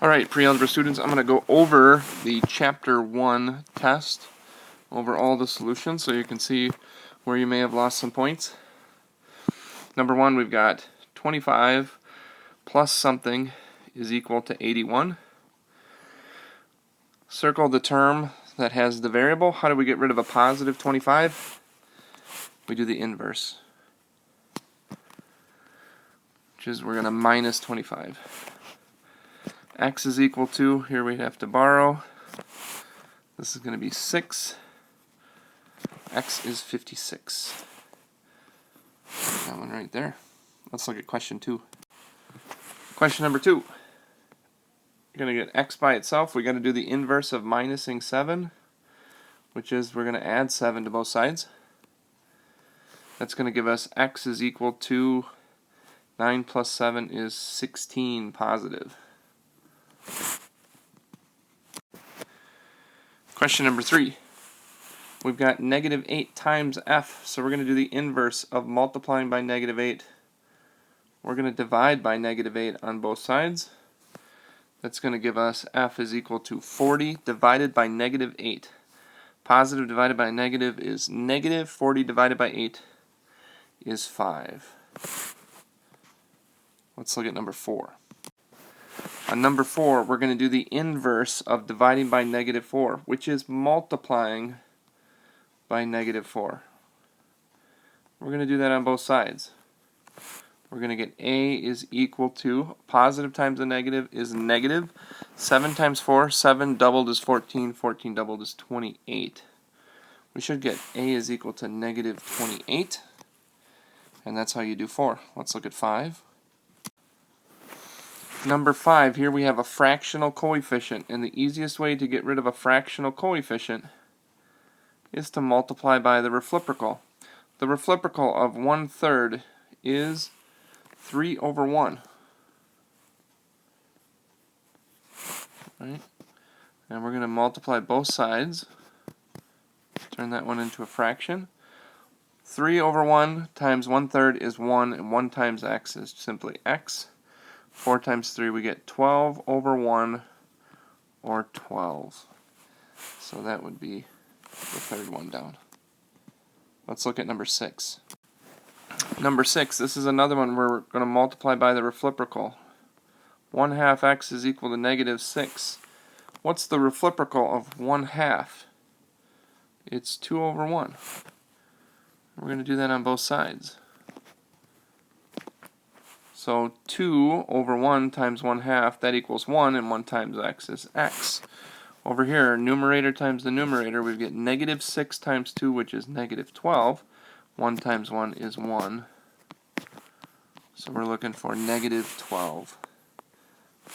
Alright, pre-algebra students, I'm going to go over the Chapter 1 test, over all the solutions, so you can see where you may have lost some points. Number 1, we've got 25 plus something is equal to 81. Circle the term that has the variable. How do we get rid of a positive 25? We do the inverse, which is we're going to minus 25. X is equal to, here we have to borrow, this is going to be 6. X is 56. That one right there. Let's look at question 2. Question number 2. You're going to get x by itself. We got to do the inverse of minusing 7, which is we're going to add 7 to both sides. That's going to give us x is equal to 9 plus 7 is 16 positive. Question number 3. We've got negative 8 times f, so we're going to do the inverse of multiplying by negative 8. We're going to divide by negative 8 on both sides. That's going to give us f is equal to 40 divided by negative 8. Positive divided by negative is negative. 40 divided by 8 is 5. Let's look at number 4. On number 4, we're going to do the inverse of dividing by negative 4, which is multiplying by negative 4. We're going to do that on both sides. We're going to get a is equal to, positive times a negative is negative. 7 times 4, 7 doubled is 14, 14 doubled is 28. We should get a is equal to negative 28, and that's how you do 4. Let's look at 5. Number 5, here we have a fractional coefficient, and the easiest way to get rid of a fractional coefficient is to multiply by the reciprocal. The reciprocal of 1/3 is 3 over 1. Right? And we're going to multiply both sides. Turn that one into a fraction. 3 over 1 times 1/3 is 1, and 1 times x is simply x. 4 times 3, we get 12 over 1, or 12. So that would be the third one down. Let's look at number 6. Number 6, this is another one where we're going to multiply by the reciprocal. 1/2 x is equal to negative 6. What's the reciprocal of 1/2? It's 2 over 1. We're going to do that on both sides. So 2 over 1 times 1/2, that equals 1, and 1 times x is x. Over here, numerator times the numerator, we get negative 6 times 2, which is negative 12. 1 times 1 is 1. So we're looking for negative 12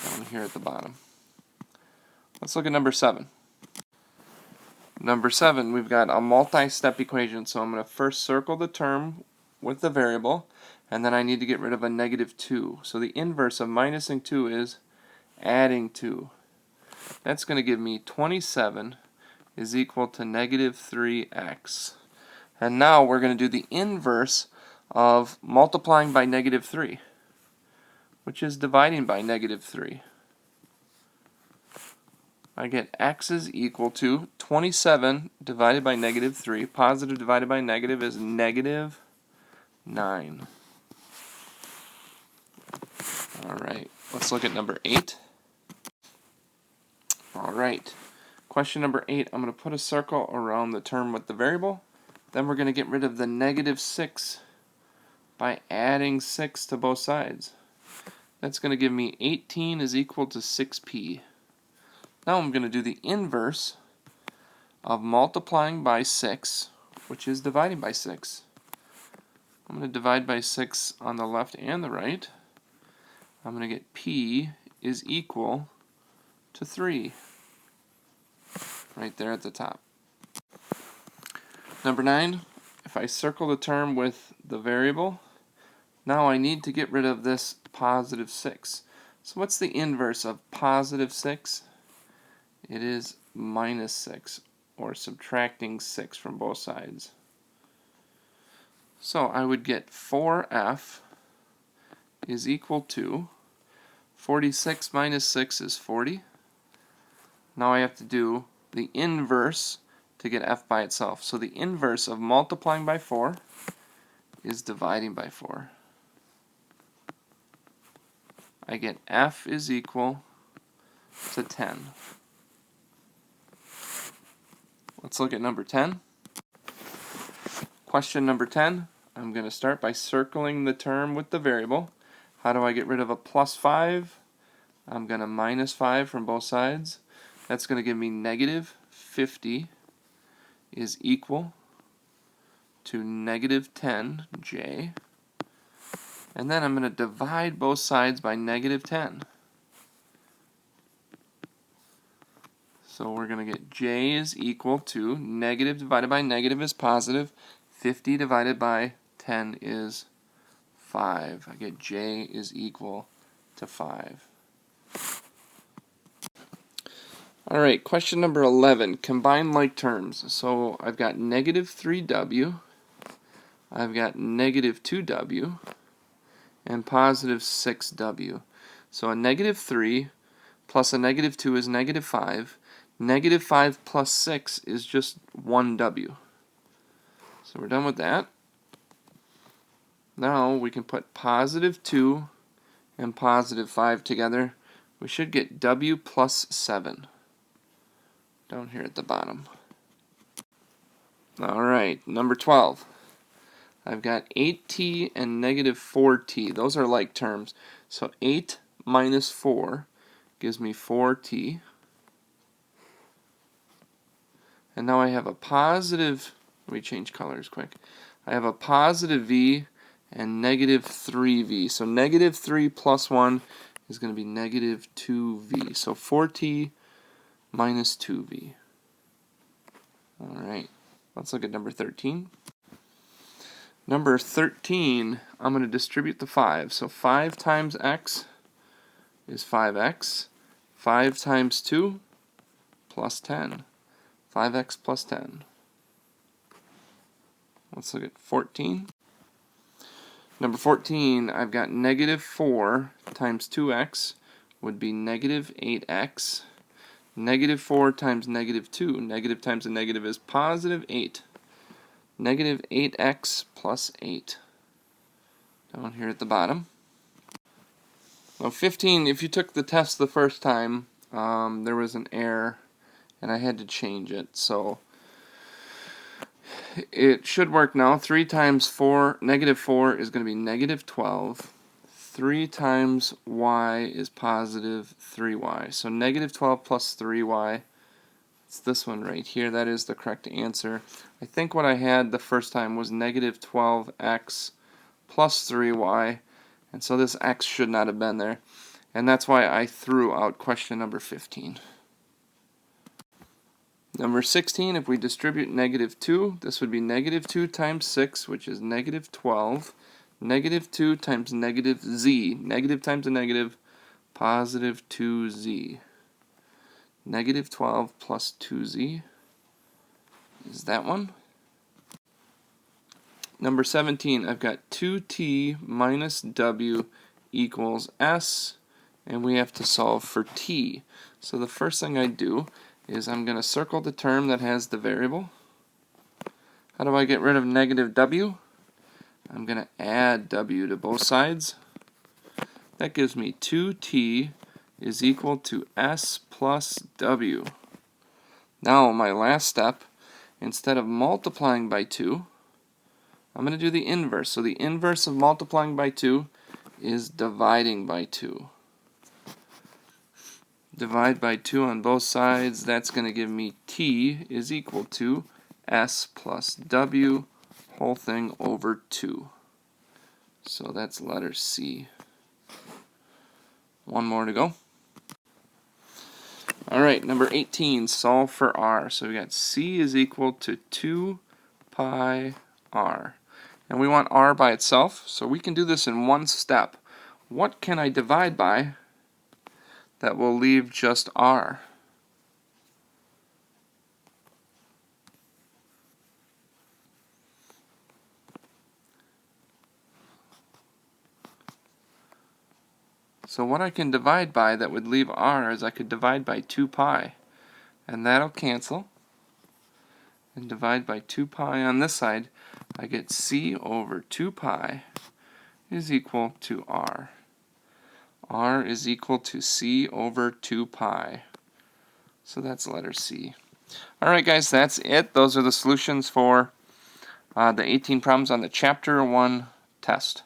down here at the bottom. Let's look at number 7. Number 7, we've got a multi-step equation, so I'm going to first circle the term with the variable, and then I need to get rid of a negative 2. So the inverse of minusing 2 is adding 2. That's going to give me 27 is equal to negative 3x. And now we're going to do the inverse of multiplying by negative 3, which is dividing by negative 3. I get x is equal to 27 divided by negative 3. Positive divided by negative is negative 9. Alright, let's look at number 8. Alright, question number 8, I'm going to put a circle around the term with the variable. Then we're going to get rid of the negative 6 by adding 6 to both sides. That's going to give me 18 is equal to 6p. Now I'm going to do the inverse of multiplying by 6, which is dividing by 6. I'm going to divide by 6 on the left and the right. I'm going to get p is equal to 3. Right there at the top. Number 9, if I circle the term with the variable, now I need to get rid of this positive 6. So what's the inverse of positive 6? It is minus 6, or subtracting 6 from both sides. So I would get 4f is equal to 46 minus 6 is 40. Now I have to do the inverse to get f by itself. So the inverse of multiplying by 4 is dividing by 4. I get f is equal to 10. Let's look at number 10. Question number 10. I'm going to start by circling the term with the variable. How do I get rid of a plus 5? I'm going to minus 5 from both sides. That's going to give me negative 50 is equal to negative 10j. And then I'm going to divide both sides by negative 10. So we're going to get j is equal to negative divided by negative is positive. 50 divided by 10 is 5. I get j is equal to 5. Alright, question number 11. Combine like terms. So I've got negative 3w, I've got negative 2w, and positive 6w. So a negative 3 plus a negative 2 is negative 5. Negative 5 plus 6 is just 1w. So we're done with that. Now we can put positive 2 and positive 5 together. We should get w plus 7 down here at the bottom. Alright, number 12. I've got 8t and negative 4t. Those are like terms. So 8 minus 4 gives me 4t. And now I have a positive, let me change colors quick. I have a positive v and negative 3v. So negative 3 plus 1 is going to be negative 2v. So 4t minus 2v. Alright, let's look at number 13. Number 13, I'm going to distribute the 5. So 5 times x is 5x. 5 times 2 plus 10. 5x plus 10. Let's look at 14. Number 14, I've got negative 4 times 2x would be negative 8x. Negative 4 times negative 2. Negative times a negative is positive 8. Negative 8x plus 8. Down here at the bottom. Now 15, if you took the test the first time, there was an error and I had to change it. So it should work now. 3 times 4, negative 4 is going to be negative 12. 3 times y is positive 3y. So negative 12 plus 3y, it's this one right here. That is the correct answer. I think what I had the first time was negative 12x plus 3y, and so this x should not have been there. And that's why I threw out question number 15. Number 16, if we distribute negative 2, this would be negative 2 times 6, which is negative 12. Negative 2 times negative z. Negative times a negative, positive 2z. Negative 12 plus 2z is that one. Number 17, I've got 2t minus w equals s, and we have to solve for t. So the first thing I do is I'm going to circle the term that has the variable. How do I get rid of negative w? I'm going to add w to both sides. That gives me 2t is equal to s plus w. Now my last step, instead of multiplying by 2, I'm going to do the inverse. So the inverse of multiplying by 2 is dividing by 2. Divide by 2 on both sides. That's going to give me t is equal to s plus w, whole thing over 2. So that's letter C. One more to go. Alright, number 18, solve for r. So we got c is equal to 2 pi r. And we want r by itself, so we can do this in one step. What can I divide by that will leave just r? So what I can divide by that would leave r is I could divide by 2 pi. And that'll cancel. And divide by 2 pi on this side. I get c over 2 pi is equal to r. R is equal to c over 2 pi. So that's letter C. Alright guys, that's it. Those are the solutions for the 18 problems on the Chapter 1 test.